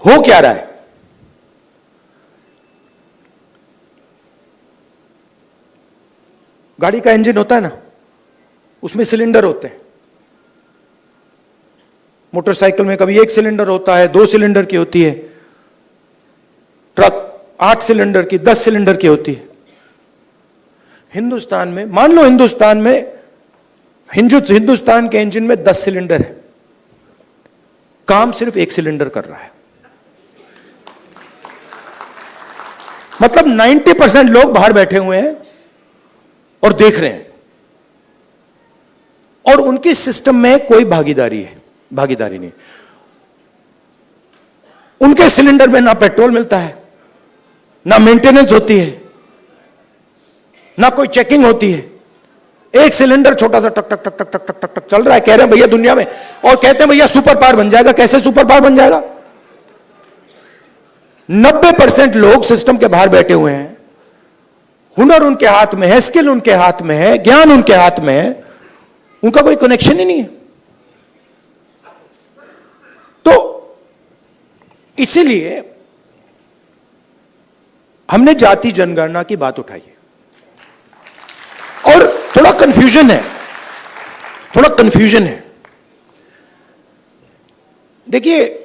हो क्या रहा है? गाड़ी का इंजन होता है ना, उसमें सिलेंडर होते हैं। मोटरसाइकिल में कभी 1 सिलेंडर होता है, 2 सिलेंडर की होती है, ट्रक 8 सिलेंडर की, 10 सिलेंडर की होती है। हिंदुस्तान में मान लो हिंदुस्तान के इंजन में 10 सिलेंडर है, काम सिर्फ 1 सिलेंडर कर रहा है। मतलब 90% लोग बाहर बैठे हुए हैं और देख रहे हैं, और उनकी सिस्टम में कोई भागीदारी नहीं। उनके सिलेंडर में ना पेट्रोल मिलता है, ना मेंटेनेंस होती है, ना कोई चेकिंग होती है। 1 सिलेंडर छोटा सा टक टक टक टक टक टक टक टक चल रहा है। कह रहे हैं भैया दुनिया में, और कहते हैं भैया सुपर पावर बन जाएगा। कैसे सुपर पावर बन जाएगा? 90% लोग सिस्टम के बाहर बैठे हुए हैं। हुनर उनके हाथ में है, स्किल उनके हाथ में है, ज्ञान उनके हाथ में है, उनका कोई कनेक्शन ही नहीं है। तो इसीलिए हमने जाति जनगणना की बात उठाई है। और थोड़ा कंफ्यूजन है। देखिए,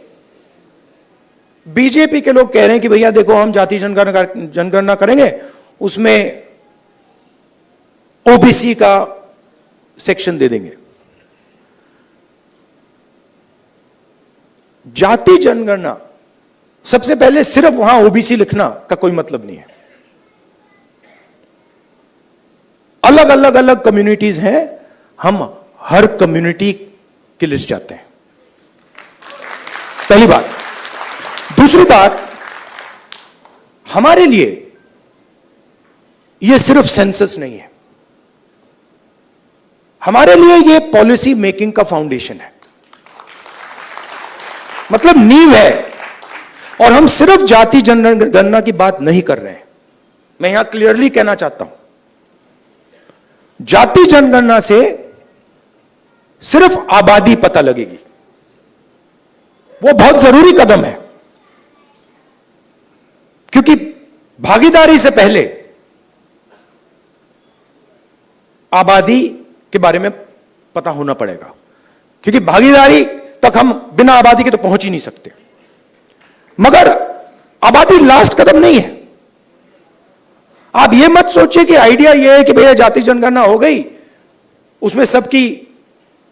बीजेपी के लोग कह रहे हैं कि भैया देखो हम जाति जनगणना करेंगे, उसमें ओबीसी का सेक्शन दे देंगे। जाति जनगणना सबसे पहले सिर्फ वहां ओबीसी लिखना का कोई मतलब नहीं है। अलग कम्युनिटीज हैं, हम हर कम्युनिटी की लिस्ट चाहते हैं। पहली बात। दूसरी बात, हमारे लिए यह सिर्फ सेंसस नहीं है, हमारे लिए यह पॉलिसी मेकिंग का फाउंडेशन है, मतलब नींव है। और हम सिर्फ जाति जनगणना की बात नहीं कर रहे हैं। मैं यहां क्लियरली कहना चाहता हूं, जाति जनगणना से सिर्फ आबादी पता लगेगी, वो बहुत जरूरी कदम है, क्योंकि भागीदारी से पहले आबादी के बारे में पता होना पड़ेगा, क्योंकि भागीदारी तक हम बिना आबादी के तो पहुंच ही नहीं सकते। मगर आबादी लास्ट कदम नहीं है। आप यह मत सोचिए कि आइडिया यह है कि भैया जाति जनगणना हो गई, उसमें सबकी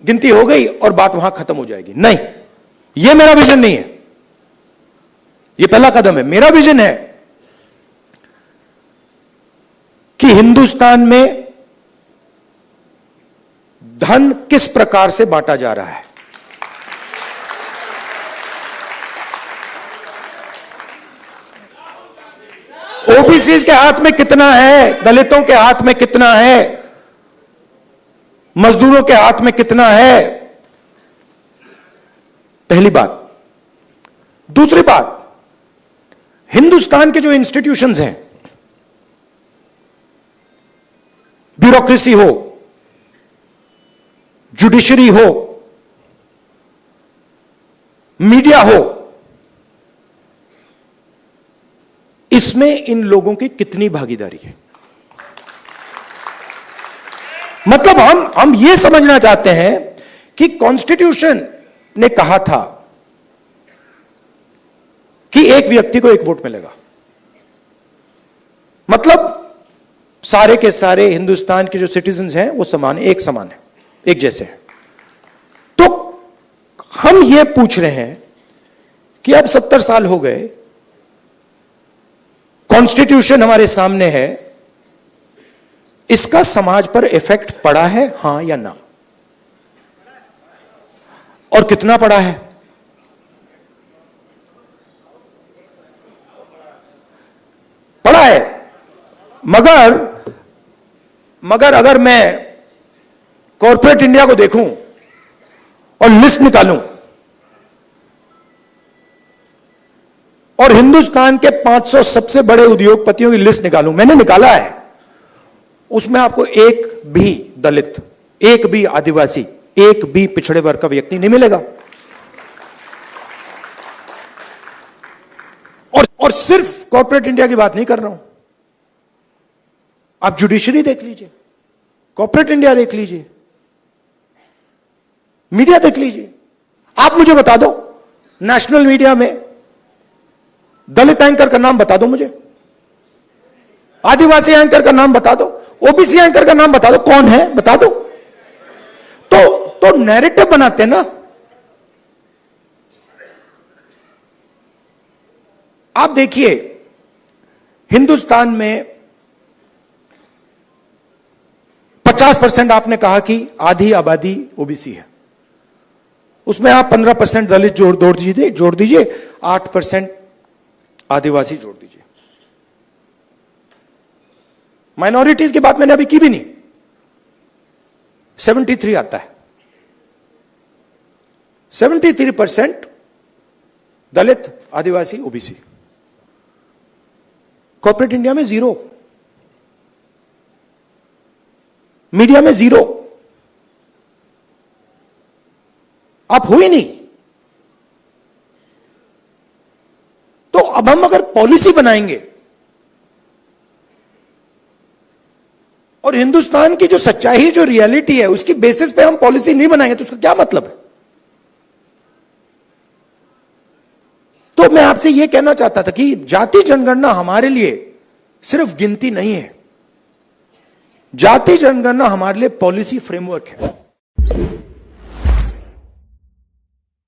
गिनती हो गई और बात वहां खत्म हो जाएगी। नहीं, यह मेरा विजन नहीं है। यह पहला कदम है। मेरा विजन है कि हिंदुस्तान में धन किस प्रकार से बांटा जा रहा है। ओबीसी के हाथ में कितना है, दलितों के हाथ में कितना है, मजदूरों के हाथ में कितना है, पहली बात। दूसरी बात, हिंदुस्तान के जो इंस्टीट्यूशंस हैं, ब्यूरोक्रेसी हो, जुडिशरी हो, मीडिया हो, इसमें इन लोगों की कितनी भागीदारी है। मतलब हम यह समझना चाहते हैं कि कॉन्स्टिट्यूशन ने कहा था कि एक व्यक्ति को 1 वोट मिलेगा, मतलब सारे के सारे हिंदुस्तान के जो सिटीजन्स हैं वो समान है, एक समान है, एक जैसे हैं। तो हम ये पूछ रहे हैं कि अब 70 साल हो गए, कॉन्स्टिट्यूशन हमारे सामने है, इसका समाज पर इफेक्ट पड़ा है, हां या ना, और कितना पड़ा है? पड़ा है। मगर अगर मैं कॉर्पोरेट इंडिया को देखूं और लिस्ट निकालूं और हिंदुस्तान के 500 सबसे बड़े उद्योगपतियों की लिस्ट निकालूं, मैंने निकाला है, उसमें आपको एक भी दलित, एक भी आदिवासी, एक भी पिछड़े वर्ग का व्यक्ति नहीं मिलेगा। और सिर्फ कॉर्पोरेट इंडिया की बात नहीं कर रहा हूं, आप जुडिशरी देख लीजिए, कॉर्पोरेट इंडिया देख लीजिए, मीडिया देख लीजिए। आप मुझे बता दो, नेशनल मीडिया में दलित एंकर का नाम बता दो मुझे, आदिवासी एंकर का नाम बता दो, ओबीसी एंकर का नाम बता दो, कौन है बता दो। तो नैरेटिव बनाते हैं ना। आप देखिए, हिंदुस्तान में 50% आपने कहा कि आधी आबादी ओबीसी है, उसमें आप 15% दलित जोड़ दीजिए, 8% आदिवासी जोड़ दीजिए। माइनॉरिटीज की बात मैंने अभी की भी नहीं, 73 आता है। 73% दलित, आदिवासी, ओबीसी। कॉर्पोरेट इंडिया में 0, मीडिया में 0। आप हो ही नहीं। तो अब हम अगर पॉलिसी बनाएंगे और हिंदुस्तान की जो सच्चाई, जो रियलिटी है, उसकी बेसिस पे हम पॉलिसी नहीं बनाएंगे तो उसका क्या मतलब है? तो मैं आपसे यह कहना चाहता था कि जाति जनगणना हमारे लिए सिर्फ गिनती नहीं है, जाति जनगणना हमारे लिए पॉलिसी फ्रेमवर्क है।